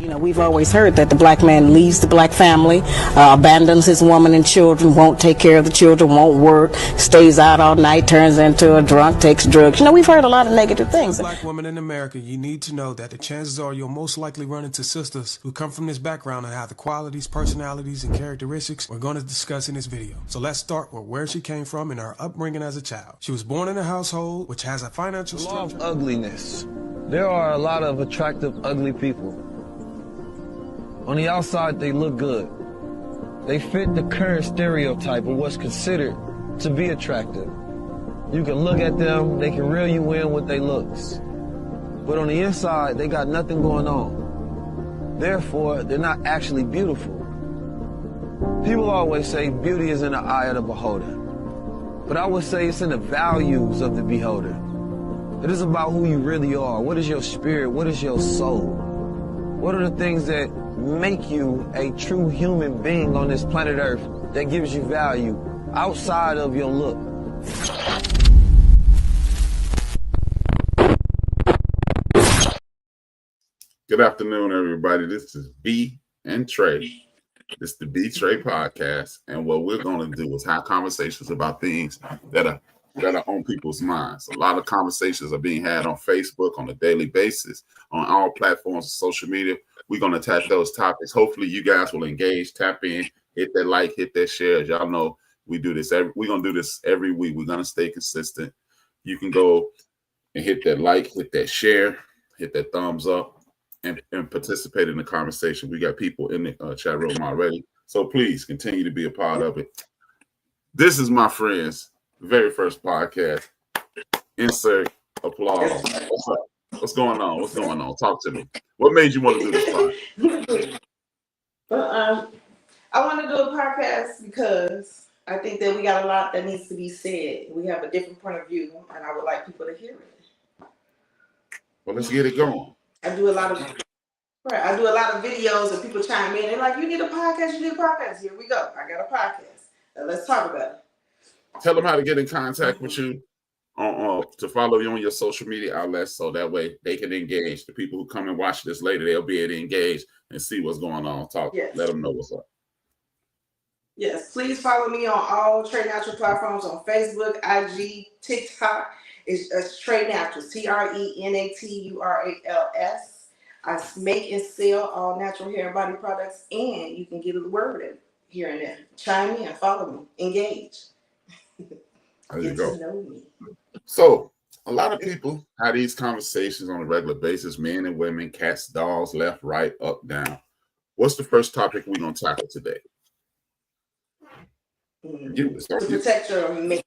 You know, we've always heard that the black man leaves the black family, abandons his woman and children, won't take care of the children, won't work, stays out all night, turns into a drunk, takes drugs. You know, we've heard a lot of negative things. Black women in America, you need to know that the chances are you'll most likely run into sisters who come from this background and have the qualities, personalities, and characteristics we're going to discuss in this video. So let's start with where she came from and her upbringing as a child. She was born in a household which has a financial structure. Law of ugliness. There are a lot of attractive, ugly people. On the outside, they look good. They fit the current stereotype of what's considered to be attractive. You can look at them, they can reel you in with their looks. But on the inside, they got nothing going on. Therefore, they're not actually beautiful. People always say beauty is in the eye of the beholder. But I would say it's in the values of the beholder. It is about who you really are. What is your spirit? What is your soul? What are the things that make you a true human being on this planet Earth that gives you value outside of your look? Good afternoon, everybody. This is B-Trey. This is the B-Trey podcast, and what we're going to do is have conversations about things that are on people's minds. A lot of conversations are being had on Facebook on a daily basis, on all platforms of social media. We're going to attack those topics. Hopefully, you guys will engage, tap in, hit that like, hit that share. As y'all know, we do this we're going to do this every week. We're going to stay consistent. You can go and hit that like, hit that share, hit that thumbs up, and participate in the conversation. We got people in the chat room already. So please continue to be a part of it. This is my friend's very first podcast. Insert applause. What's up? What's going on? What's going on? Talk to me. What made you want to do this podcast? Well, I want to do a podcast because I think that we got a lot that needs to be said. We have a different point of view, and I would like people to hear it. Well, let's get it going. I do a lot of videos, and people chime in. They're like, "You need a podcast. You need a podcast." Here we go. I got a podcast. Let's talk about it. Tell them how to get in contact with you, to follow you on your social media outlets, so that way they can engage. The people who come and watch this later, they'll be able to engage and see what's going on. Talk. Yes. Let them know what's up. Yes, please follow me on all Trey Natural platforms on Facebook, IG, TikTok. It's Trey Naturals, TRENATURALS. I make and sell all natural hair and body products, and you can get a word here and there. Chime in, follow me, engage. There you go. So a lot of people have these conversations on a regular basis, men and women, cats, dogs, left, right, up, down. What's the first topic we're going to tackle today? To protect your mate.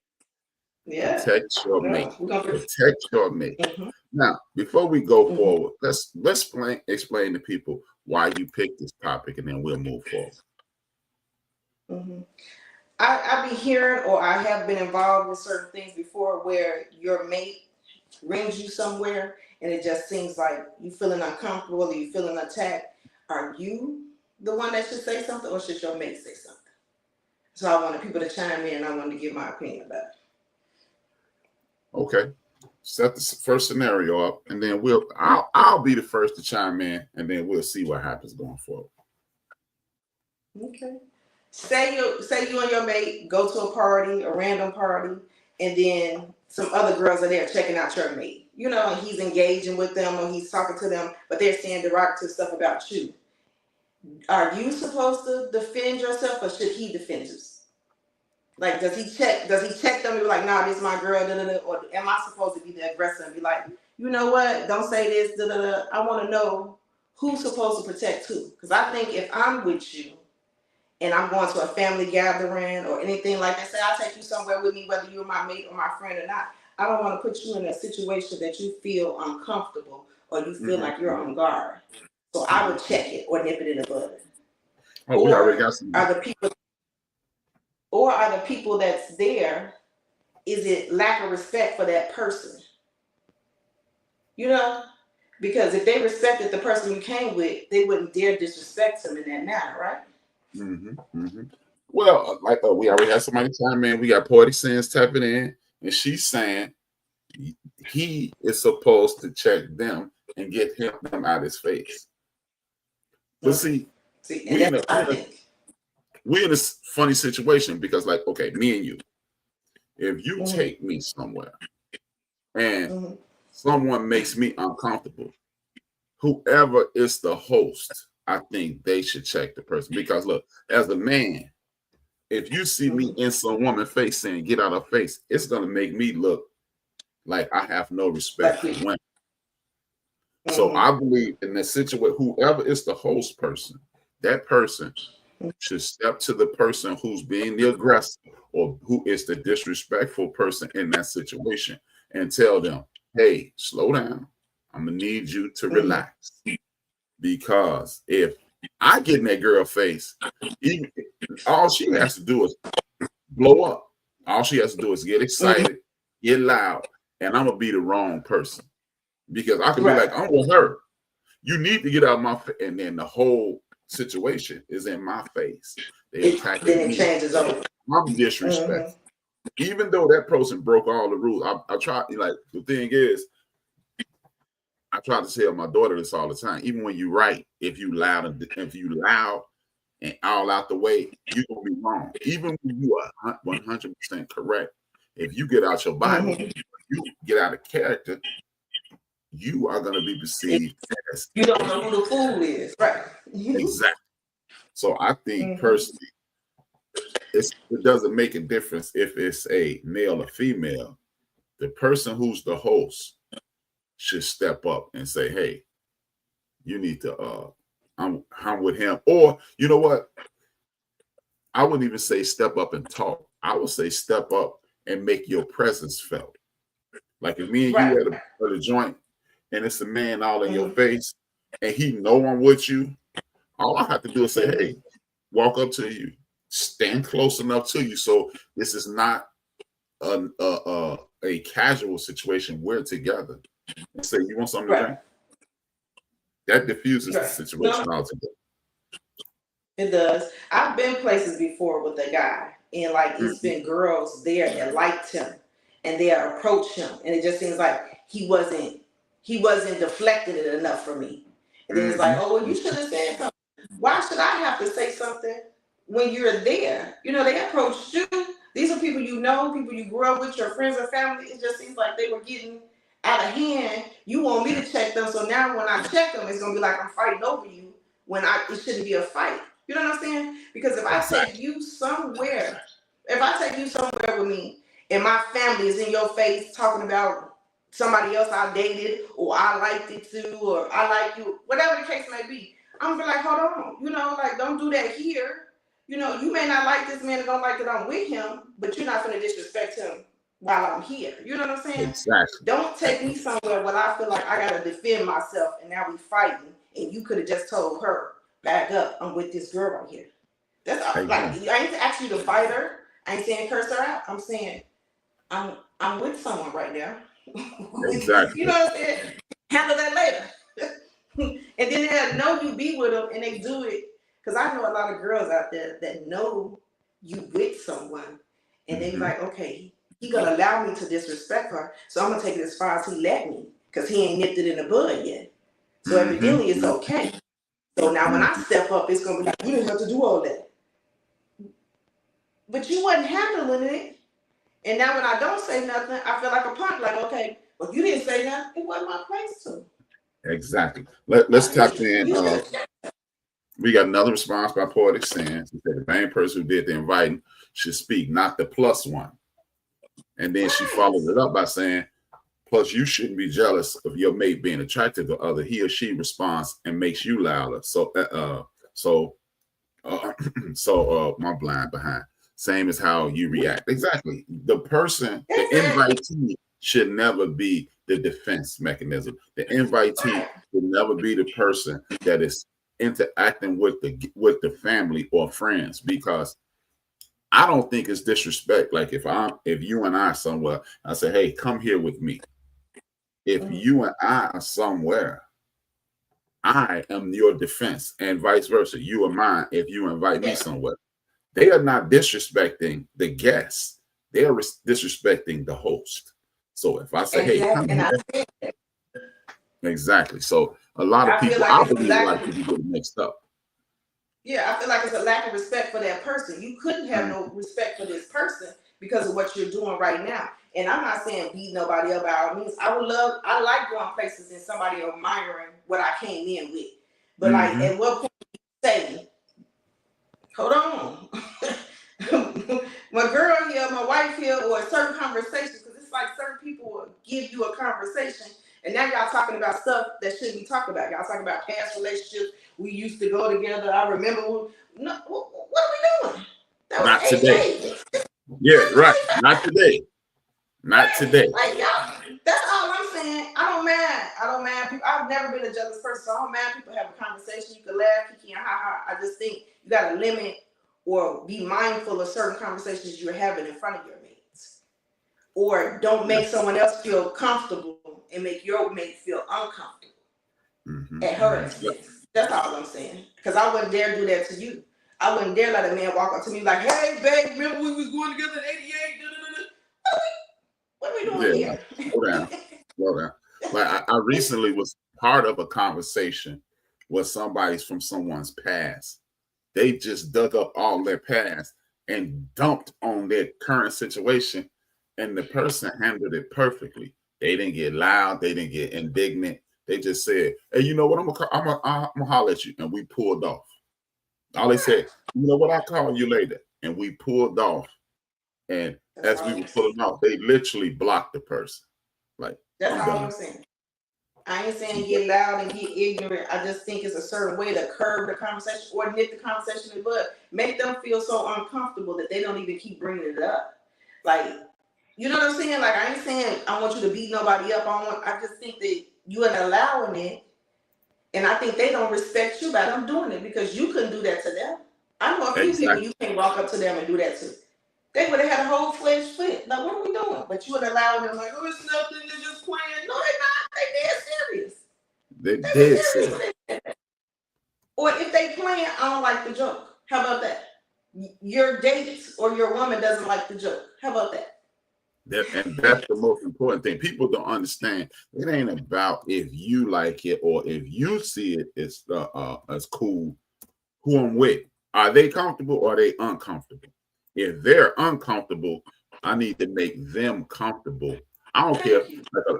Yeah. Protect your mate. Protect your mate. Mm-hmm. Now, before we go forward, let's explain to people why you picked this topic, and then we'll move forward. Mm-hmm. I be hearing, or I have been involved with certain things before where your mate brings you somewhere and it just seems like you feeling uncomfortable or you feeling attacked. Are you the one that should say something, or should your mate say something? So I wanted people to chime in, and I wanted to give my opinion about it. Okay. Set the first scenario up, and then I'll be the first to chime in, and then we'll see what happens going forward. Okay. Say you and your mate go to a party, a random party, and then some other girls are there checking out your mate. You know, and he's engaging with them or he's talking to them, but they're saying derogatory stuff about you. Are you supposed to defend yourself, or should he defend you? Like, does he check them and be like, nah, this is my girl, or am I supposed to be the aggressor and be like, you know what, don't say this, I want to know who's supposed to protect who. Because I think if I'm with you and I'm going to a family gathering or anything like that, say I'll take you somewhere with me, whether you're my mate or my friend or not, I don't want to put you in a situation that you feel uncomfortable or you feel like you're on guard. So I would check it or nip it in the bud. Oh, we already got some. Are the people that's there, is it lack of respect for that person? You know? Because if they respected the person you came with, they wouldn't dare disrespect them in that manner, right? Mm-hmm. Mm-hmm. Well, we already have somebody chime in. We got Porty Sins tapping in, and she's saying he is supposed to check them and get them out of his face. But see, we're in this funny situation because, like, okay, me and you, if you take me somewhere and someone makes me uncomfortable, whoever is the host, I think they should check the person. Because look, as a man, if you see me in some woman's face saying get out of her face, it's gonna make me look like I have no respect for women. So I believe in that situation, whoever is the host person, that person should step to the person who's being the aggressor or who is the disrespectful person in that situation and tell them, hey, slow down. I'm gonna need you to relax. Because if I get in that girl's face, all she has to do is blow up. All she has to do is get excited, get loud, and I'm gonna be the wrong person. Because I could be like, I'm with her. You need to get out of my face. And then the whole situation is in my face. They attack me. Then it changes over. I'm disrespectful. Even though that person broke all the rules, I try, like, the thing is, I try to tell my daughter this all the time. Even when you write, if you loud and all out the way, you're gonna be wrong. Even when you are 100% correct, if you get out your Bible, you get out of character, you are going to be perceived as you don't know who the fool is, right? Exactly. So I think personally, it doesn't make a difference if it's a male or female. The person who's the host should step up and say, "Hey, you need to. I'm with him." Or you know what? I wouldn't even say step up and talk. I would say step up and make your presence felt. Like if me and you at a joint. And it's a man all in your face, and he know I'm with you, all I have to do is say, hey, walk up to you, stand close enough to you so this is not a casual situation. We're together. And say, you want something to drink? That diffuses the situation altogether. It does. I've been places before with a guy, and like it's been girls there that liked him, and they approached him, and it just seems like he wasn't deflecting it enough for me. And then it's like, oh, well, you should have said something. Why should I have to say something when you're there? You know, they approached you. These are people you know, people you grew up with, your friends and family. It just seems like they were getting out of hand. You want me to check them. So now when I check them, it's going to be like I'm fighting over you when it shouldn't be a fight. You know what I'm saying? Because if I take you somewhere with me and my family is in your face talking about somebody else I dated, or I liked it too, or I like you, whatever the case may be, I'm gonna be like, hold on, you know, like don't do that here. You know, you may not like this man and don't like that I'm with him, but you're not gonna disrespect him while I'm here. You know what I'm saying? Exactly. Don't take me somewhere where I feel like I gotta defend myself and now we fighting, and you could have just told her, back up, I'm with this girl right here. That's all. Like, I ain't asking you to fight her. I ain't saying curse her out. I'm saying I'm with someone right now. Exactly. You know what I'm saying? Handle that later. And then they'll know you be with them, and they do it. Because I know a lot of girls out there that know you with someone, and they be like, okay, he gonna allow me to disrespect her, so I'm gonna take it as far as he let me, because he ain't nipped it in the bud yet. So evidently it's okay. So now when I step up, it's gonna be like, you didn't have to do all that. But you wasn't handling it. And now when I don't say nothing, I feel like a punk. Like, okay, well, you didn't say nothing. It wasn't my place to. Exactly. Let's tap in. We got another response by Poetic Sands. He said the main person who did the inviting should speak, not the plus one. And then she followed it up by saying, plus you shouldn't be jealous of your mate being attracted to other. He or she responds and makes you louder. So my blind behind. Same as how you react. Exactly. The person, the invitee should never be the defense mechanism. The invitee should never be the person that is interacting with the family or friends, because I don't think it's disrespect. Like if you and I somewhere, I say, hey, come here with me. If you and I are somewhere, I am your defense, and vice versa. You are mine if you invite me somewhere. They are not disrespecting the guest. They are disrespecting the host. So if I say, hey, come here. Exactly. So a lot of people, I believe, like to get mixed up. Yeah, I feel like it's a lack of respect for that person. You couldn't have no respect for this person because of what you're doing right now. And I'm not saying beat nobody up by all means. I like going places and somebody admiring what I came in with. But like, at what point do you say, hold on, my girl here, my wife here, or a certain conversation, because it's like certain people will give you a conversation, and now y'all talking about stuff that shouldn't be talked about. Y'all talking about past relationships. We used to go together. I remember. No, what are we doing? That was Not 8 today. days. Yeah, right. Not today. Not today. Like y'all, that's all I'm saying. I don't mind people. I've never been a jealous person, so I don't mind people have a conversation. You can laugh, kiki, and ha ha. I just think you gotta limit or be mindful of certain conversations you're having in front of your mates. Or don't make someone else feel comfortable and make your mate feel uncomfortable at her expense. That's all I'm saying. Because I wouldn't dare do that to you. I wouldn't dare let a man walk up to me like, hey, babe, remember we was going together in 88? What are we doing here? Slow down. Like I recently was part of a conversation with somebody's from someone's past. They just dug up all their past and dumped on their current situation, and the person handled it perfectly. They didn't get loud. They didn't get indignant. They just said, "Hey, you know what? I'm gonna holler at you," and we pulled off. All they said, "You know what? I'll call you later," and we pulled off. And as we were pulling off, they literally blocked the person. Like, that's all I'm saying. I ain't saying get loud and get ignorant. I just think it's a certain way to curb the conversation or nip the conversation in the bud. Make them feel so uncomfortable that they don't even keep bringing it up. Like, you know what I'm saying? Like, I ain't saying I want you to beat nobody up. I just think that you are allowing it. And I think they don't respect you by them doing it because you couldn't do that to them. I know a few people you can't walk up to them and do that to. They would have had a whole fledged fit. Like, what are we doing? But you would allow them like, oh, it's nothing, they're just playing. No, they're not. They dead serious. They're dead serious. Or if they playing, I don't like the joke. How about that? Your date or your woman doesn't like the joke. How about that? And that's the most important thing. People don't understand. It ain't about if you like it or if you see it as cool. Who I'm with. Are they comfortable or are they uncomfortable? If they're uncomfortable, I need to make them comfortable. I don't care.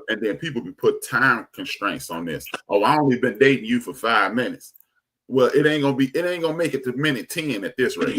And then people be put time constraints on this. Oh, I only been dating you for 5 minutes. Well, it ain't gonna make it to minute 10 at this rate.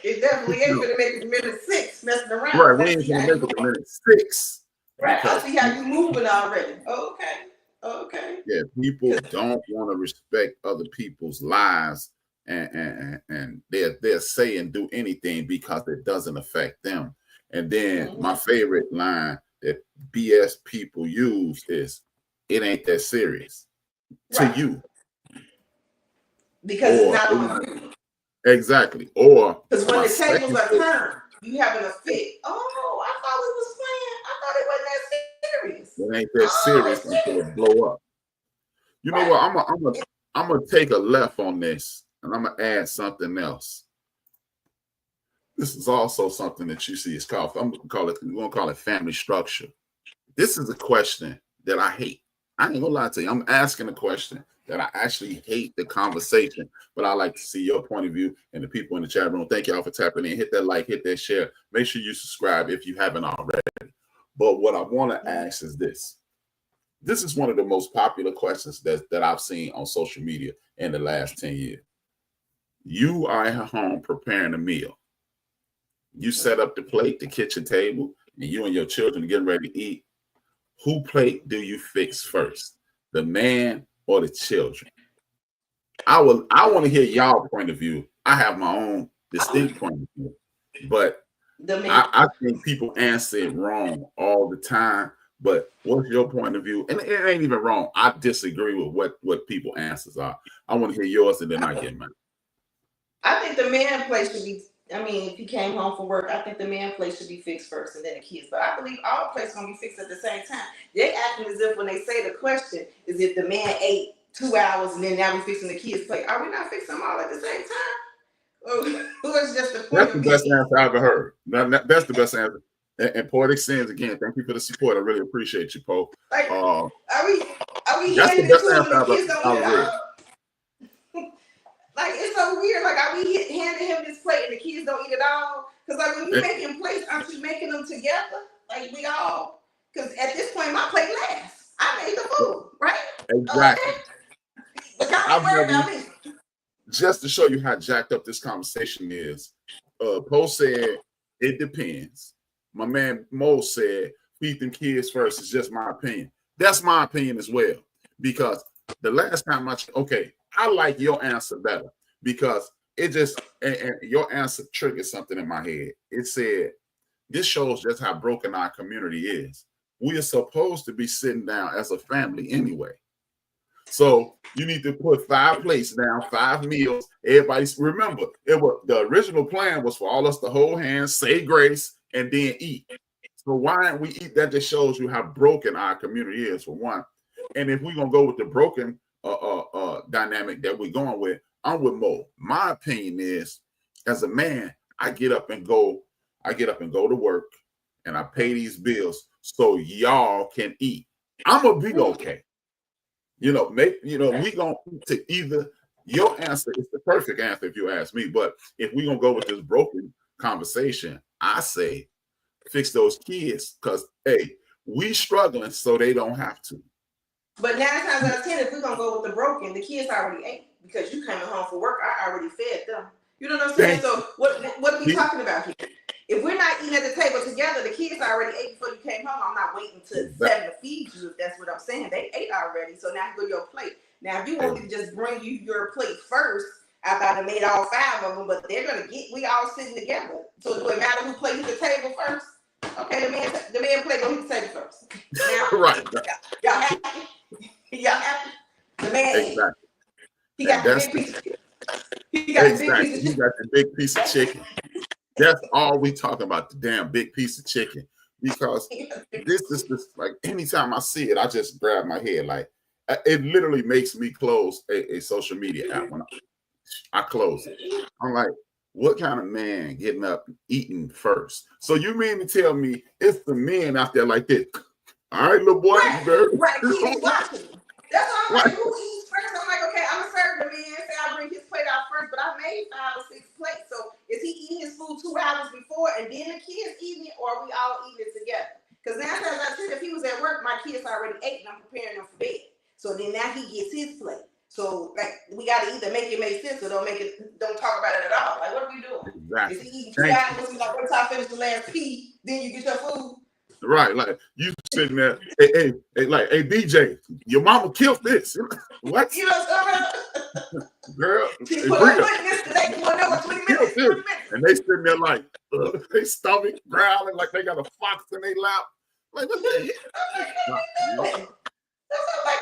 It definitely ain't gonna make it to minute 6 messing around. Right, we ain't gonna make it to minute 6. Right, I see how you moving already. Okay. Yeah, people don't want to respect other people's lives. And they'll say and do anything because it doesn't affect them. And then my favorite line that BS people use is, "It ain't that serious to you." Because it's not on you. Exactly. Or because when the tables are turned, you having a fit. Oh, I thought we was playing. I thought it wasn't that serious. It ain't that serious until it blow up. You know what? I'm gonna take a left on this. And I'm gonna add something else. This is also something that you see. We're gonna call it family structure. This is a question that I hate. I ain't gonna lie to you. I'm asking a question that I actually hate the conversation, but I like to see your point of view and the people in the chat room. Thank y'all for tapping in. Hit that like, hit that share. Make sure you subscribe if you haven't already. But what I want to ask is this. This is one of the most popular questions that I've seen on social media in the last 10 years. You are at home preparing a meal. You set up the plate, the kitchen table, and you and your children are getting ready to eat. Who plate do you fix first? The man or the children? I want to hear y'all point of view. I have my own distinct point of view, but I think people answer it wrong all the time. But what's your point of view? And it ain't even wrong. I disagree with what people answers are. I want to hear yours and then I get mine. I think the man place should be, if he came home from work, I think the man place should be fixed first and then the kids. But I believe all places going to be fixed at the same time. They acting as if when they say the question is if the man ate 2 hours and then now we're fixing the kids' plate. Are we not fixing them all at the same time? Or is just the point? That's the best answer I've ever heard. That's the best answer. And Poetic Sins, again, thank you for the support. I really appreciate you, Poe. Like, are we that's handing the it best to them answer and the kids don't eat it I've all? Like, it's so weird? Like, are we handing him this plate and the kids don't eat it all? Because like when you making plates, aren't you making them together? Like we all. Because at this point, my plate lasts. I made the food, right? Exactly. But y'all don't worry about me. Just to show you how jacked up this conversation is, Poe said it depends. My man Mo said feed them kids first. It's just my opinion. That's my opinion as well. Because the last time I like your answer better because it just and your answer triggered something in my head. It said this shows just how broken our community is. We are supposed to be sitting down as a family anyway. So you need to put 5 plates down, 5 meals. Everybody's remember the original plan was for all us to hold hands, say grace, and then eat. So why don't we eat? That just shows you how broken our community is, for one. And if we're gonna go with the broken dynamic that we're going with, I'm with Mo. My opinion is, as a man, I get up and go to work, and I pay these bills so y'all can eat. I'm gonna be okay. We gonna to either your answer is the perfect answer if you ask me. But if we're gonna go with this broken conversation, I say fix those kids because we struggling so they don't have to. But 9 times out of 10, if we're gonna go with the broken, the kids already ate because you coming home from work. I already fed them. You know what I'm saying? So what are we talking about here? If we're not eating at the table together, the kids already ate before you came home. I'm not waiting to 7 to feed you, if that's what I'm saying. They ate already, so now go to your plate. Now, if you want me to just bring you your plate first, after I made all 5 of them, but they're gonna we all sitting together. So it doesn't matter who plays the table first. Okay, the man plate gonna hit the table first. Now, right. Y'all happy? Y'all happy? The man exactly. He got the big piece of chicken. He got the big piece of chicken. That's all we talking about, the damn big piece of chicken. Because this is just like anytime I see it, I just grab my head. Like it literally makes me close a social media app when I close it. I'm like, what kind of man getting up and eating first? So you mean to tell me it's the men out there like this? All right, little boy, right, you watching. That's why I'm like, who eats first? I'm like, okay, I'm gonna serve the man. Say I bring his plate out first, but I made 5 or 6 plates. So is he eating his food 2 hours before, and then the kids eating it, or are we all eating it together? Because now, as I said, if he was at work, my kids already ate, and I'm preparing them for bed. So then now he gets his plate. So like we got to either make it make sense or don't talk about it at all. Like what are we doing? Exactly. Is he eating 2 hours? Like once I finish the last pea, then you get your food. Right, like you sitting there, hey, DJ, your mama killed this. What? You know what I'm saying? Girl, she put her foot in this today. You want to know 20 minutes? 20 minutes. And they sitting there like, they stomach growling like they got a fox in their lap. Like, what the hell?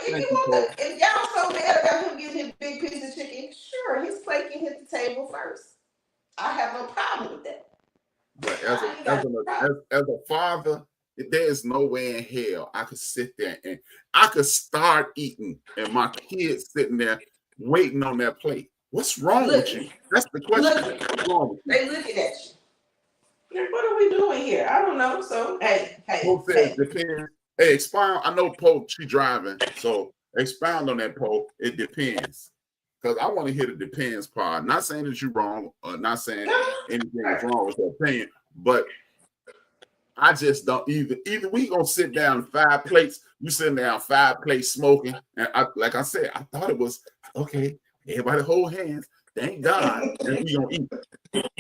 If y'all so mad about him getting his big piece of chicken, sure, his plate can hit the table first. I have no problem with that. But as a father, there is no way in hell I could sit there and I could start eating and my kids sitting there waiting on that plate. What's wrong with you? That's the question. What's wrong with you? They looking at you. Like, what are we doing here? I don't know. So, hey. Depends. Hey, expound. I know Poe, she driving, so expound on that, Poe. It depends. Because I want to hear the depends part. Not saying that you're wrong or not saying anything is wrong with your opinion, but I just don't either we gonna sit down 5 plates, you sitting down 5 plates smoking. And like I said, I thought it was okay, everybody hold hands, thank God, and we gonna eat.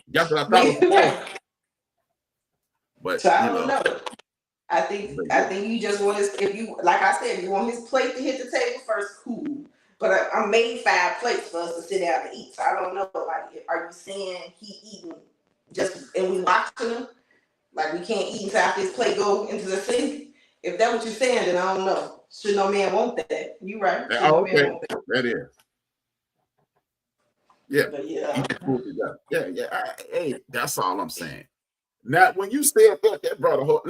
That's what I thought it was. But so I don't know. I think you just want his, if you like I said, you want his plate to hit the table first, cool. But I made 5 plates for us to sit down and eat. So I don't know, like, are you saying he eating just and we watching him? Like we can't eat until after his plate go into the sink? If that's what you're saying, then I don't know. Should no man want that? You right. Okay, that is. Yeah. But yeah. Yeah. Hey, that's all I'm saying. Now, when you said that brought a whole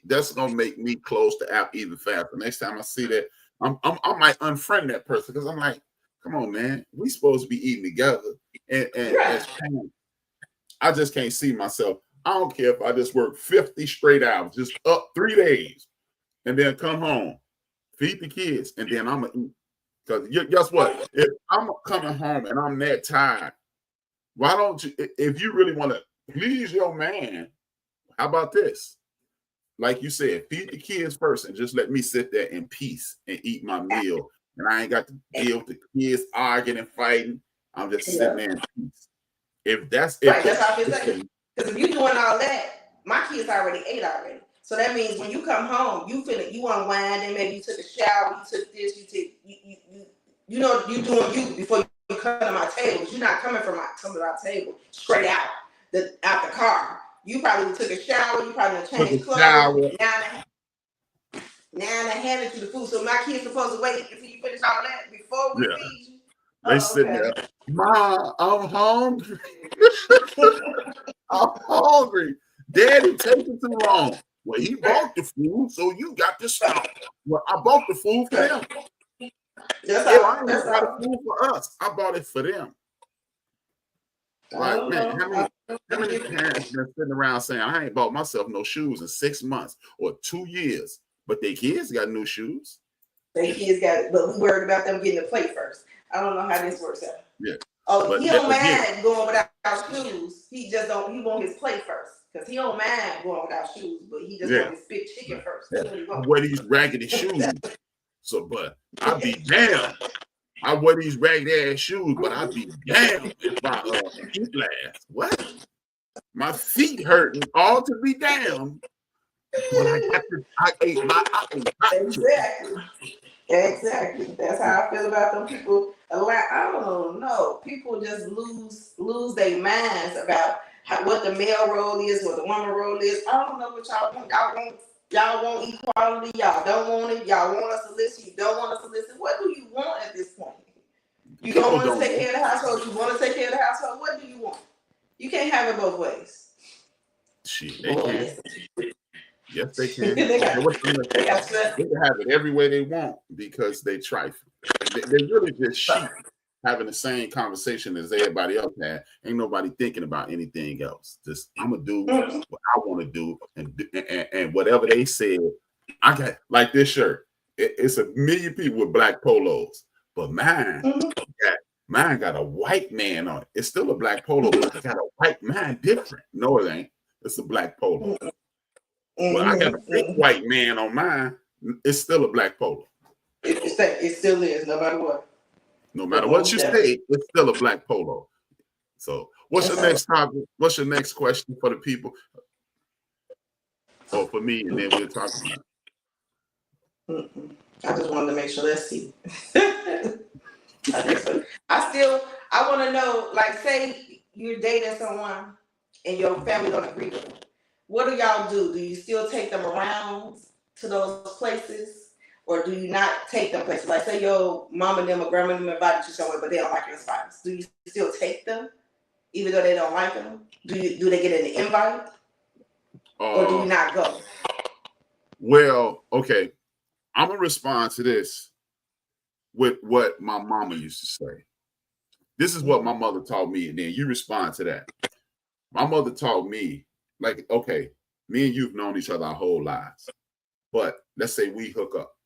that's gonna make me close the app even faster. Next time I see that, I might unfriend that person because I'm like, come on, man, we supposed to be eating together. And as parents, I just can't see myself. I don't care if I just work 50 straight hours, just up 3 days, and then come home, feed the kids, and then I'm gonna eat. Because guess what? If I'm coming home and I'm that tired, why don't you, if you really want to please your man, how about this? Like you said, feed the kids first and just let me sit there in peace and eat my meal. And I ain't got to deal with the kids arguing and fighting. I'm just sitting there in peace. That's how I feel like. Because if you're doing all that, my kids already ate already. So that means when you come home, you unwind, and maybe you took a shower, you took this, you doing you before you come to my table. You're not coming from my table straight out the car. You probably took a shower, you probably changed clothes. Now I handed you the food. So my kids supposed to wait until you finish all that before we feed you. They sitting there, Ma, I'm hungry. I'm hungry. Daddy taking too long. Well, he bought the food, so you got to stop. Well, I bought the food for them. I ain't bought the food for us. I bought it for them. Right, man. How many parents been sitting around saying, I ain't bought myself no shoes in 6 months or 2 years, but their kids got new shoes. Their kids got it, but we worried about them getting the plate first. I don't know how this works out. Yeah. Oh, but he don't mind going without shoes. He want his plate first. Because he don't mind going without shoes, but he just want his big chicken first. That's what he wants. I wear these raggedy shoes. So, but I be damned. I wear these ragged ass shoes, but I be damned if my feet last. What? My feet hurting, all to be damned. But I ate my Exactly. That's how I feel about them people. I don't know. People just lose their minds about what the male role is, what the woman role is. I don't know what y'all want. Y'all want equality. Y'all don't want it. Y'all want us to listen. You don't want us to listen. What do you want at this point? You don't want to take care of the household. You want to take care of the household. What do you want? You can't have it both ways. Shit, they can. Yes, they can. They can have it every way they want because they trifle. They really just sheep having the same conversation as everybody else had. Ain't nobody thinking about anything else. Just I'm gonna do what I want to do, and whatever they said, I got like this shirt. It's a million people with black polos, but mine got a white man on it. It's still a black polo, but it got a white man different. No, it ain't. It's a black polo. Well, I got a big white man on mine. It's still a black polo. It still is, no matter what. No matter what you say, it's still a black polo. So, what's your next topic? What's your next question for the people? Or for me, and then we'll talk about it. I just wanted to make sure let's see. I want to know, like, say you're dating someone and your family don't agree with them. What do y'all do? Do you still take them around to those places? Or do you not take them places? Like, say your mom and them or grandma and them invited you somewhere, but they don't like your spots. Do you still take them, even though they don't like them? Do they get an invite? Or do you not go? Well, okay. I'm going to respond to this with what my mama used to say. This is what my mother taught me, and then you respond to that. My mother taught me, like, okay, me and you've known each other our whole lives. But let's say we hook up.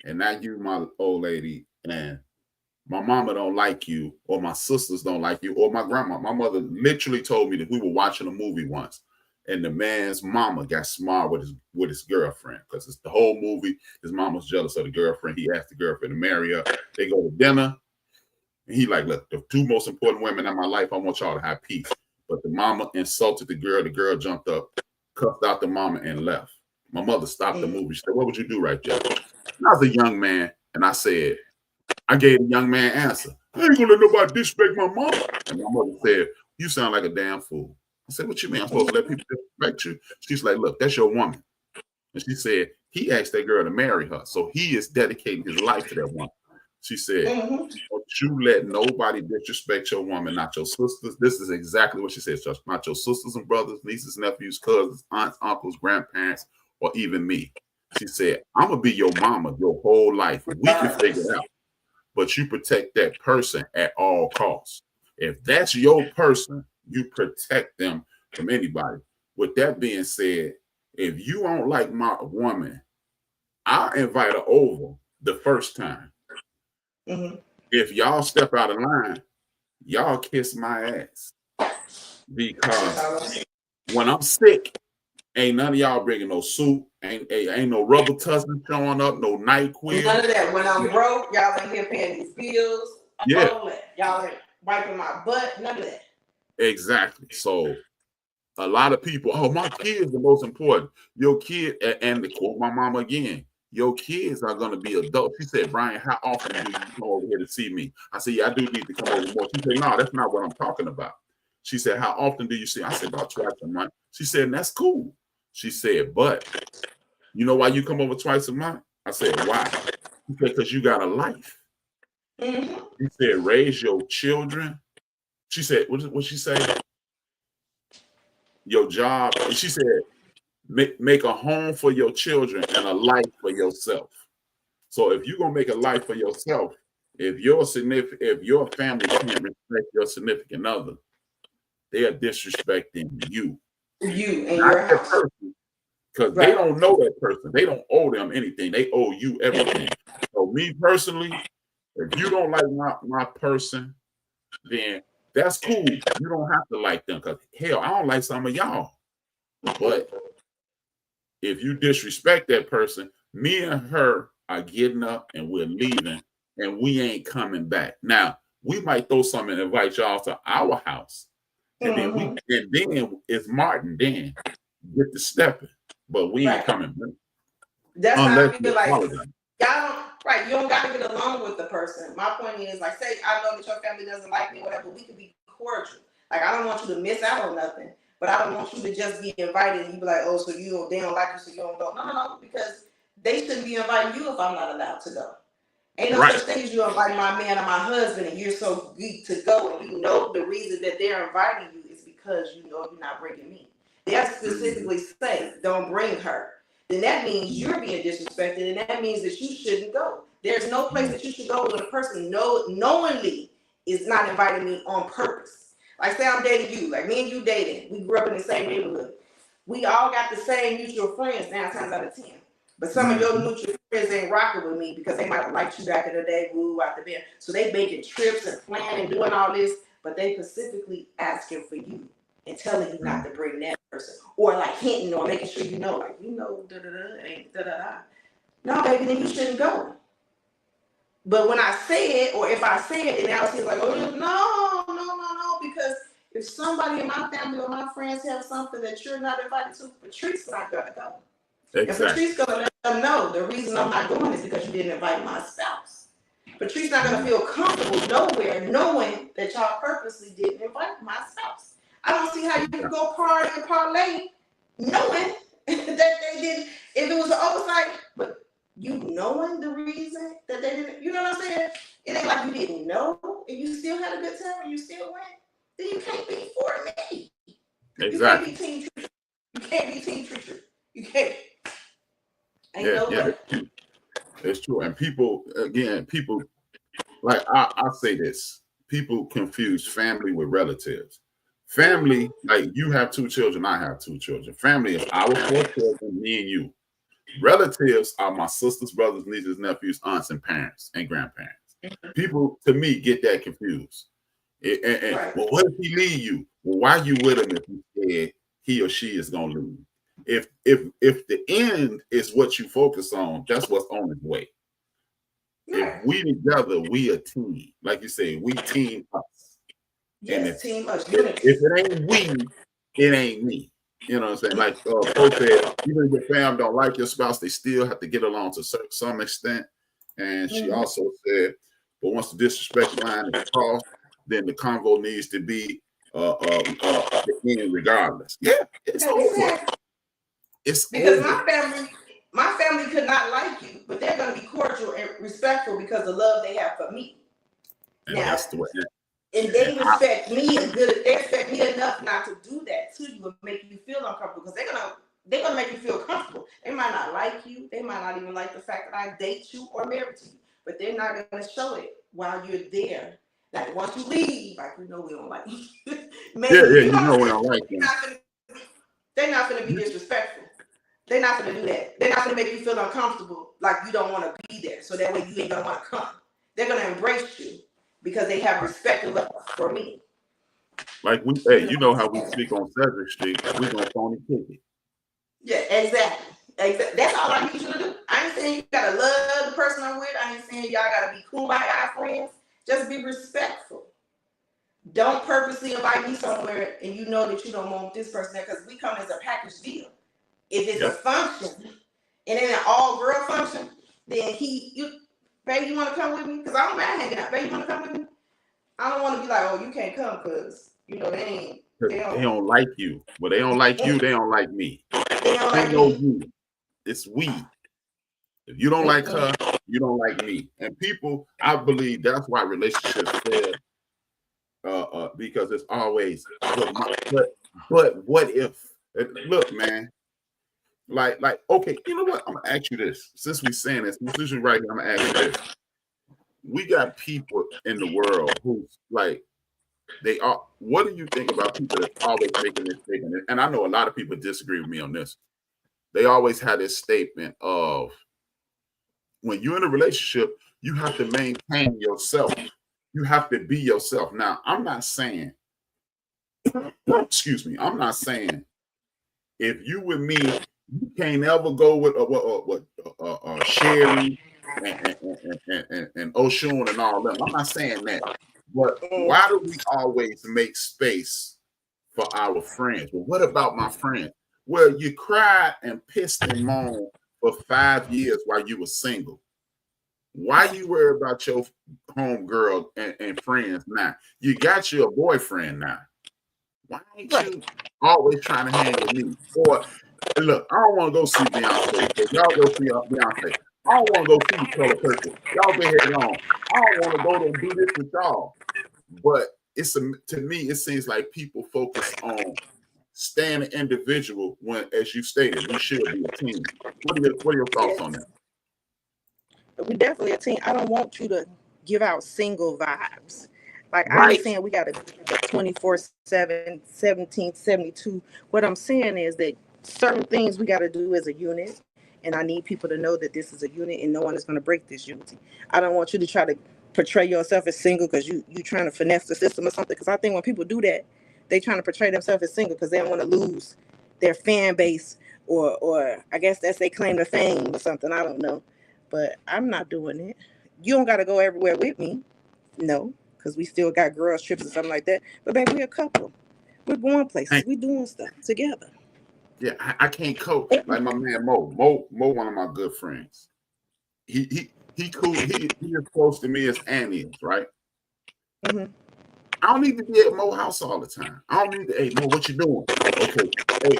And now you, my old lady, and my mama don't like you, or my sisters don't like you, or my grandma. My mother literally told me that we were watching a movie once, and the man's mama got smart with his girlfriend because it's the whole movie. His mom was jealous of the girlfriend. He asked the girlfriend to marry her. They go to dinner, and he like, look, the two most important women in my life, I want y'all to have peace. But the mama insulted the girl. The girl jumped up, cuffed out the mama, and left. My mother stopped the movie. She said, what would you do right there? And I was a young man, and I said, I gave the young man answer. I ain't gonna let nobody disrespect my mama. And my mother said, you sound like a damn fool. I said, what you mean? I'm supposed to let people disrespect you? She's like, look, that's your woman. And she said, he asked that girl to marry her. So he is dedicating his life to that woman. She said, don't you let nobody disrespect your woman, not your sisters. This is exactly what she said, not your sisters and brothers, nieces, nephews, cousins, aunts, uncles, grandparents, or even me. She said, I'm going to be your mama your whole life. We can figure it out. But you protect that person at all costs. If that's your person, you protect them from anybody. With that being said, if you don't like my woman, I'll invite her over the first time. If y'all step out of line, y'all kiss my ass. Because when I'm sick, ain't none of y'all bringing no soup, ain't no rubber tussin showing up, no NyQuil. None of that. When I'm broke, y'all ain't here paying these bills. Yeah. All that. Y'all ain't wiping my butt. None of that. Exactly. So a lot of people, oh, my kids are most important. Your kid, and to quote my mama again, your kids are going to be adults. She said, Brian, how often do you come over here to see me? I said, yeah, I do need to come over more. She said, no, that's not what I'm talking about. She said, how often do you see? I said, about twice a month. She said, that's cool. She said, but you know why you come over twice a month? I said, why? She said, because you got a life. She said, raise your children. She said, what she say? Your job. She said, make a home for your children and a life for yourself. So if you're gonna make a life for yourself, if your family can't respect your significant other, they are disrespecting you. You and not your that house. person, because they don't know that person. They don't owe them anything. They owe you everything. So me personally, if you don't like my person, then that's cool. You don't have to like them, because hell, I don't like some of y'all. But if you disrespect that person, me and her are getting up and we're leaving, and we ain't coming back. Now, we might throw something and invite y'all to our house. And then it's Martin then get to stepping. But we ain't coming back. That's how I feel like y'all you don't gotta get along with the person. My point is, like, say I know that your family doesn't like me, whatever, we can be cordial. Like, I don't want you to miss out on nothing. But I don't want you to just be invited and you be like, oh, so they don't like you, so you don't go. No, because they shouldn't be inviting you if I'm not allowed to go. Ain't no such thing as you invite my man or my husband and you're so geeked to go, and you know the reason that they're inviting you is because you know you're not bringing me. They specifically say, don't bring her. Then that means you're being disrespected, and that means that you shouldn't go. There's no place that you should go when a person knowingly is not inviting me on purpose. Like, say I'm dating you, like me and you dating. We grew up in the same neighborhood. We all got the same mutual friends 9 times out of 10. But some of your mutual friends ain't rocking with me because they might have liked you back in the day, woo, out the bed. So they making trips and planning and doing all this, but they specifically asking for you and telling you not to bring that person. Or like hinting or making sure you know, like, ain't da-da-da. No, baby, then you shouldn't go. But when I say it, or if I say it, and now it's like, oh, no, because if somebody in my family or my friends have something that you're not invited to, Patrice's not gonna go. Exactly. And Patrice gonna let them know the reason I'm not going is because you didn't invite my spouse. Patrice not gonna feel comfortable nowhere knowing that y'all purposely didn't invite my spouse. I don't see how you can go party and parlay knowing that they didn't. If it was an oversight, but you knowing the reason that they didn't, you know what I'm saying? It ain't like you didn't know and you still had a good time and you still went. Then you can't be for me. Exactly. You can't be team treacher. You can't. It's true. And people, like I say this, people confuse family with relatives. Family, like you have 2 children, I have 2 children. Family is our 4 children, me and you. Relatives are my sisters, brothers, nieces, nephews, aunts, and parents and grandparents. People, to me, get that confused. Well, what if he leave you? Well, why are you with him if you said he or she is gonna leave? If the end is what you focus on, that's what's on its way. If we together, we a team. Like you say, we team us. Yes, team us. If it ain't we, it ain't me. You know what I'm saying? Like Poe said, even if your fam don't like your spouse, they still have to get along to some extent. And she also said, but once the disrespect line is crossed, then the convo needs to be the end regardless. Yeah, it's over. It's because over. my family could not like you, but they're gonna be cordial and respectful because of the love they have for me. And now, that's the way. And they respect me and they respect me enough not to do that to you and make you feel uncomfortable, because they're gonna make you feel comfortable. They might not like you, they might not even like the fact that I date you or married to you, but they're not gonna show it while you're there. Like, once you leave, like, we know we don't like you. Maybe, you know we don't like you. They're not gonna be disrespectful. They're not gonna do that. They're not gonna make you feel uncomfortable, like you don't want to be there, so that way you ain't gonna want to come. They're gonna embrace you because they have respect and love for me. Like you know how we speak on Cedric Street, we're gonna phony kick it. Yeah, exactly. That's all I need you to do. I ain't saying you gotta love the person I'm with. I ain't saying y'all gotta be kumbaya friends. Just be respectful. Don't purposely invite me somewhere and you know that you don't want this person there because we come as a package deal. If it's a function and then an all-girl function, then baby, you want to come with me? Because I don't mind hanging out. Baby, you want to come with me? I don't want to be like, oh, you can't come because, they don't like you. Well, they don't like you. They don't like me. They don't like you. It's we. If you don't like her, you don't like me. And people, I believe that's why relationships fail. Because it's always, but what if? Look, man. Like, okay, you know what? I'm gonna ask you this. Since we're saying this, since you're right here, I'm gonna ask you this. We got people in the world who's like, they are. What do you think about people that's always making this statement? And I know a lot of people disagree with me on this. They always have this statement of when you're in a relationship, you have to maintain yourself. You have to be yourself. Now, I'm not saying, excuse me, I'm not saying if you with me, you can't ever go with Sherry and Oshun and all that. I'm not saying that. But why do we always make space for our friends? Well, what about my friend? Well, you cried and pissed and moaned for 5 years while you were single. Why you worry about your homegirl and friends now? You got your boyfriend now. Why ain't you always trying to hang with me? Or look, I don't want to go see Beyonce. Y'all go see Beyonce. I don't want to go see Color Purple. Y'all been here long. I don't want to go there and do this with y'all. But to me, it seems like people focus on staying an individual when, as you stated, we should be a team. What are your thoughts on that? We're definitely a team. I don't want you to give out single vibes. Like, I ain't saying we got to 24/7, 1772. What I'm saying is that certain things we got to do as a unit, and I need people to know that this is a unit and no one is going to break this unity. I don't want you to try to portray yourself as single because you trying to finesse the system or something. Because I think when people do that, they trying to portray themselves as single because they don't want to lose their fan base or I guess that's they claim to fame or something. I don't know. But I'm not doing it. You don't got to go everywhere with me. No, because we still got girls trips and something like that. But baby, we're a couple. We're going places. We're doing stuff together. Yeah, I can't coach like my man Mo. Mo, one of my good friends. He cool. He as close to me as Annie is, right? Mm-hmm. I don't need to be at Mo's house all the time. I don't need to. Hey, Mo, what you doing? Okay. Hey,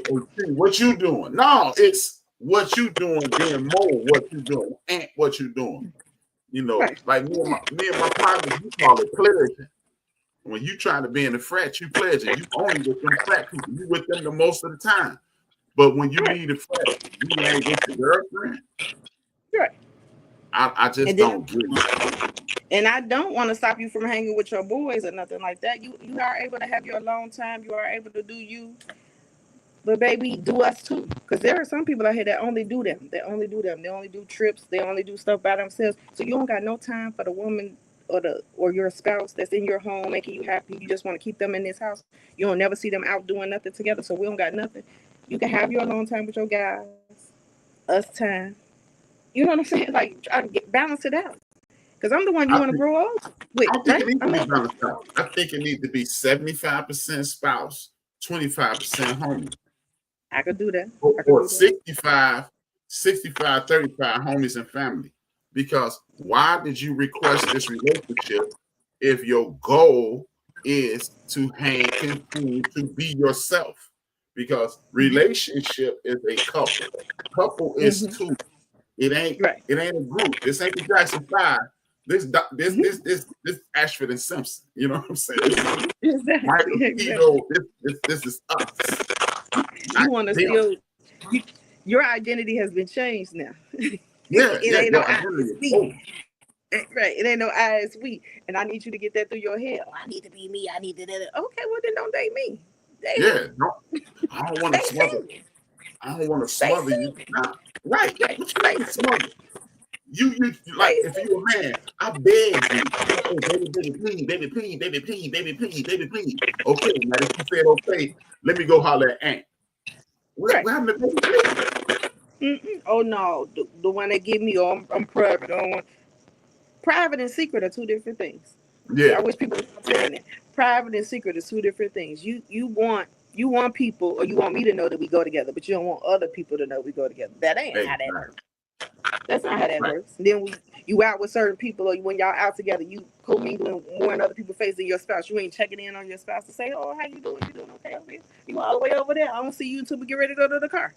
what you doing? No, it's what you doing, then Mo, what you doing, and what you doing. You know, like me and my partners, you call it pledging. When you trying to be in the frat, you pledging. You only with them frat people. You with them the most of the time. But when you need a frat, you ain't with your girlfriend. Right. I just don't get it. And I don't want to stop you from hanging with your boys or nothing like that. You are able to have your alone time. You are able to do you. But baby, do us too. Because there are some people out here that only do them. They only do them. They only do trips. They only do stuff by themselves. So you don't got no time for the woman or your spouse that's in your home making you happy. You just want to keep them in this house. You don't never see them out doing nothing together. So we don't got nothing. You can have your alone time with your guys. Us time. You know what I'm saying? Like, try to balance it out. Because I'm the one you want to grow up with. I think it needs to be balanced out. I think it needs to be 75% spouse, 25% homie. I could do that. Or 65, 35 homies and family. Because why did you request this relationship if your goal is to continue to be yourself? Because relationship is a couple. Couple is two. It ain't a group. This ain't the Jackson 5. This Ashford and Simpson. You know what I'm saying? Michael Keto, this is us. You want to still, your identity has been changed now. It ain't no I, it's me. Right. It ain't no I, it's we. And I need you to get that through your head. Oh, I need to be me. I need to do that. Okay, well then don't date me. No. I don't want to smother you. I don't want to smother you. Nah. Right. What you mean smother? You like if you a man, I beg you. Oh, baby, please, baby, please, baby, please, baby, please, baby, please. Okay, now if you said okay, let me go holler at Aunt. What happened to baby, please? Oh no, the one that give me, I'm private. I don't want private and secret are two different things. Yeah. I wish people would understand that. Private and secret is two different things. You want people, or you want me to know that we go together, but you don't want other people to know we go together. That ain't how that works. That's not how that works. Then you out with certain people, or when y'all out together, you co-mingling more in other people's face than your spouse. You ain't checking in on your spouse to say, "Oh, how you doing? You doing okay over here? You all the way over there. I don't see you until we get ready to go to the car."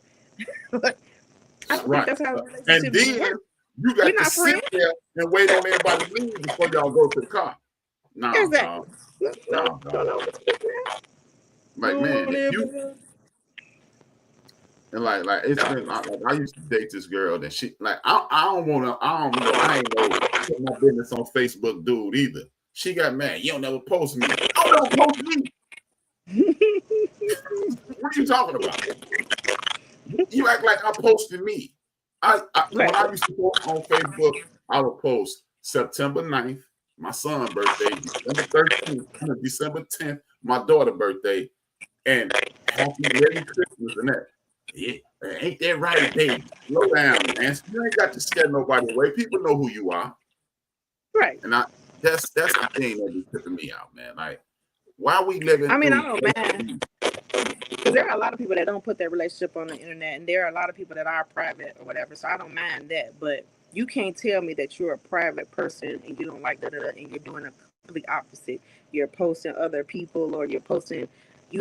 I think that's how relationships and then work. you got to sit there and wait on everybody to leave before y'all go to the car. No, exactly. No. Like, man, if you and like it's been like I used to date this girl that she like I ain't know put my business on Facebook, dude, either. She got mad. You don't never post me. I don't post me. What you talking about? You act like I posted me. When I used to post on Facebook, I would post September 9th, my son's birthday, December 13th, December 10th, my daughter's birthday, and happy Merry Christmas and that. Yeah, ain't that right, baby? Slow down, man. You ain't got to scare nobody away. People know who you are. Right. And that's the thing that be tripping me out, man. Like, why are we living? I mean, I don't mind. Because there are a lot of people that don't put their relationship on the internet, and there are a lot of people that are private or whatever, so I don't mind that. But you can't tell me that you're a private person and you don't like that, and you're doing a complete opposite. You're posting other people, or you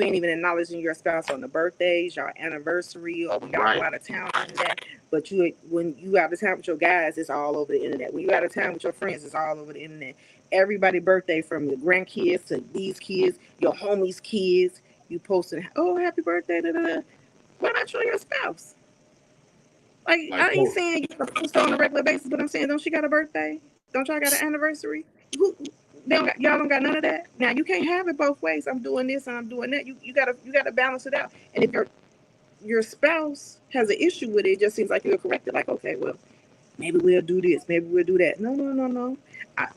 ain't even acknowledging your spouse on the birthdays, your anniversary, or when y'all go out of town and that. But when you out of town with your guys, it's all over the internet. When you out of town with your friends, it's all over the internet. Everybody's birthday, from your grandkids to these kids, your homies' kids, you posting, oh, happy birthday, da, da, da. Why not show your spouse? Like I ain't saying you gotta post on a regular basis, but I'm saying, don't she got a birthday? Don't y'all got an anniversary? Y'all don't got none of that. Now you can't have it both ways. I'm doing this and I'm doing that. You gotta balance it out. And if your spouse has an issue with it, it just seems like you're corrected. Like, okay, well, maybe we'll do this, maybe we'll do that. No.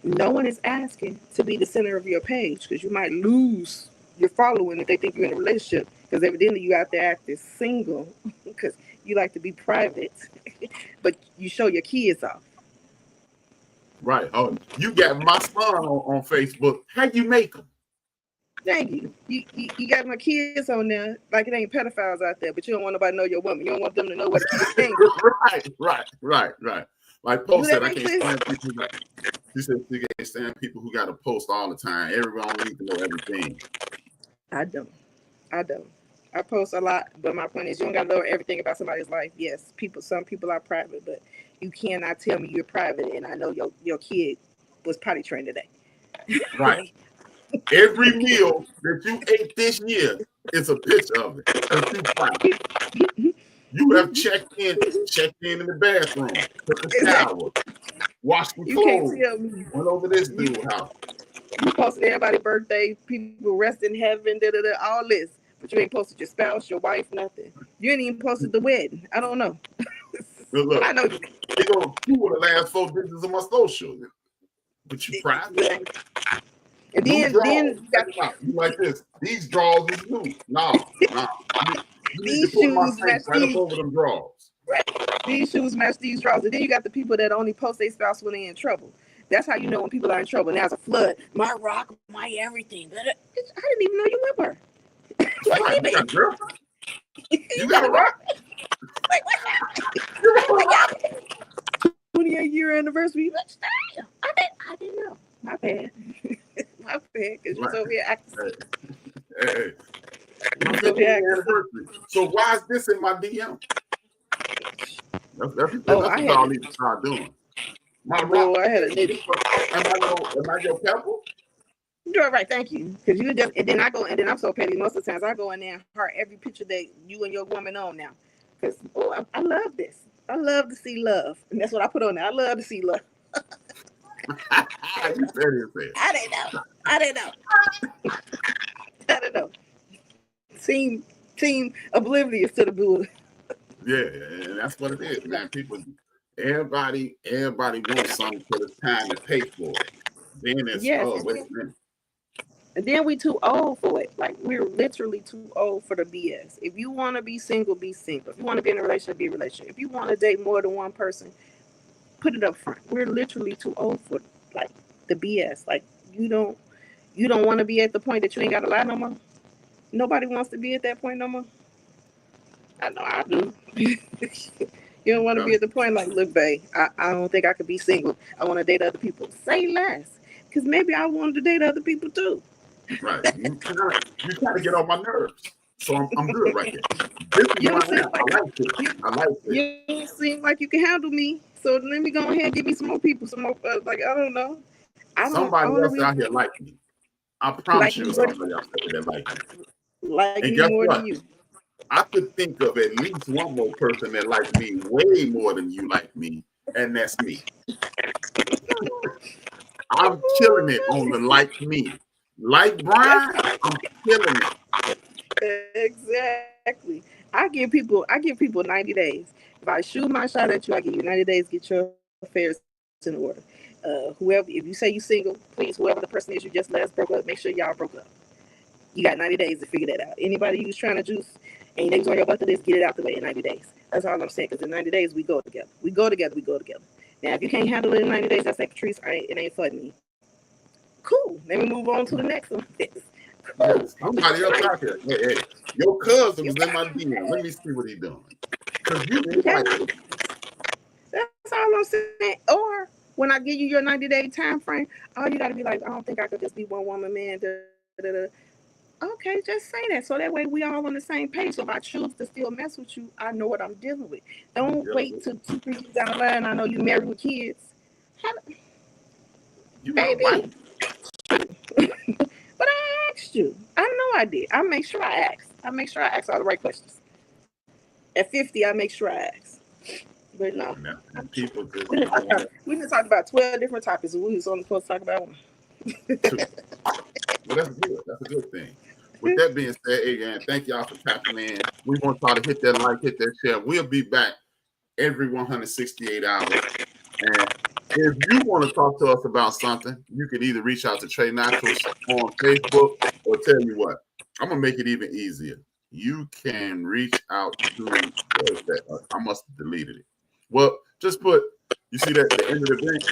No one is asking to be the center of your page, because you might lose your following if they think you're in a relationship, because evidently you out there acting single because you like to be private, but you show your kids off. Right. Oh, you got my son on Facebook. How you make them? Thank you. You got my kids on there like it ain't pedophiles out there, but you don't want nobody to know your woman. You don't want them to know what it's saying. Right. Like Post said, I can't stand people. She said she can't stand people who got to post all the time. Everyone needs to know everything. I don't. I post a lot, but my point is, you don't got to know everything about somebody's life. Yes, some people are private, but you cannot tell me you're private and I know your kid was potty trained today. Right. Every meal that you ate this year is a picture of it. You have checked in the bathroom, took a shower, washed the clothes, went over this dude's house. You posted everybody's birthday, people rest in heaven, all this. But you ain't posted your spouse, your wife, nothing. You ain't even posted the wedding. I don't know. Look, I know. They go 2 of the last 4 digits of my social. But you private. And then you like this. These drawers is new. No. These shoes match right up over them drawers. Right. These shoes match these drawers. And then you got the people that only post their spouse when they're in trouble. That's how you know when people are in trouble. Now it's a flood. My rock, my everything. I didn't even know you with her. Right, you got a girlfriend? You got a rock? Like, what happened? 28-year anniversary. I didn't know. My bad. My bad. Because you're over here acting. Hey. My 50th anniversary. So why is this in my DM? That's what y'all need to start doing. My rock. I had a nigga. Am I your pebble? You're right, thank you. Because you just, and then I'm so petty. Most of the times I go in there and heart every picture that you and your woman on now. Because I love this. I love to see love, and that's what I put on there. I love to see love. I didn't know. Seem oblivious to the good. Yeah, and that's what it is, man. People Everybody wants something till it's time to pay for it. Then it's wait a minute. And then we too old for it. Like, we're literally too old for the BS. If you want to be single, be single. If you want to be in a relationship, be in a relationship. If you want to date more than one person, put it up front. We're literally too old for like the BS. Like, you don't want to be at the point that you ain't got to lie no more. Nobody wants to be at that point no more. I know I do. You don't want to be at the point like, look, babe, I don't think I could be single. I want to date other people. Say less, because maybe I wanted to date other people too. Right. You trying to get on my nerves. So I'm good right there. This is who I am. I like it. You don't seem like you can handle me. So let me go ahead and give me some more people. Some more, like, I don't know. Somebody else out here like me. I promise you somebody else out there like me. Like and me guess more what? than you. I could think of at least one more person that likes me way more than you like me, and that's me. I'm killing it on the like me. Like Brian, I'm killing it. Exactly. I give people 90 days. If I shoot my shot at you, I give you 90 days. Get your affairs in order. Whoever, if you say you're single, please, whoever the person is you just last broke up, make sure y'all broke up. You got 90 days to figure that out. Anybody who's trying to juice and names on your bucket list, get it out the way in 90 days. That's all I'm saying. Because in 90 days, we go together. We go together. Now, if you can't handle it in 90 days, that's like Patrice. It ain't for me. Cool. Let me move on to the next one. Cool. Somebody else out here. Hey, your cousin was in my DM. Let me see what he's doing. Because you didn't like it. That's all I'm saying. Or when I give you your 90-day time frame, all you got to be like, I don't think I could just be one woman, man. Okay, just say that. So that way we all on the same page. So if I choose to still mess with you, I know what I'm dealing with. Don't wait till 2-3 years down the line. I know you married with kids. Maybe. But I asked you. I know I did. I make sure I asked. I make sure I ask all the right questions. At 50, I make sure I ask. But no. People just we been talking about 12 different topics, and we was only supposed to talk about one. Well, that's good. That's a good thing. With that being said, again, thank y'all for tapping in. We want y'all to hit that like, hit that share. We'll be back every 168 hours. And if you want to talk to us about something, you can either reach out to Trey Naturals on Facebook, or tell you what, I'm going to make it even easier. You can reach out to, I must have deleted it. Well, just put, you see that at the end of the bench?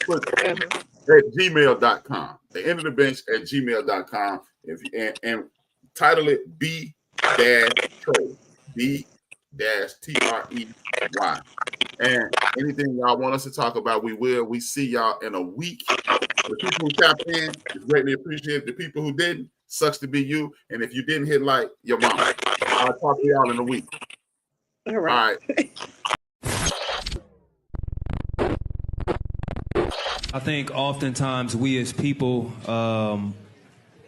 Put at gmail.com. The end of the bench at gmail.com. And title it B-Trey. B-Trey. And anything y'all want us to talk about, we will. We see y'all in a week. The people who tapped in is greatly appreciated. The people who didn't, sucks to be you. And if you didn't hit like, your mama. I'll talk to y'all in a week. All right. I think oftentimes we as people,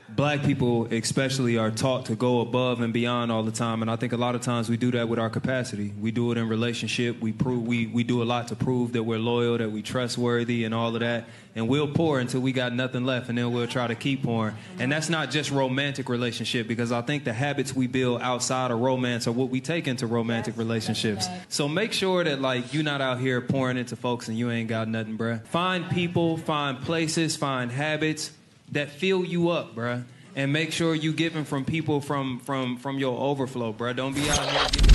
black people especially, are taught to go above and beyond all the time, and I think a lot of times we do that with our capacity. We do it in relationship. We do a lot to prove that we're loyal, that we're trustworthy, and all of that. And we'll pour until we got nothing left, and then we'll try to keep pouring. And that's not just romantic relationship, because I think the habits we build outside of romance are what we take into romantic relationships. So make sure that, like, you're not out here pouring into folks and you ain't got nothing, bruh. Find people, find places, find habits that fill you up, bruh. And make sure you giving from people from your overflow, bruh. Don't be out here giving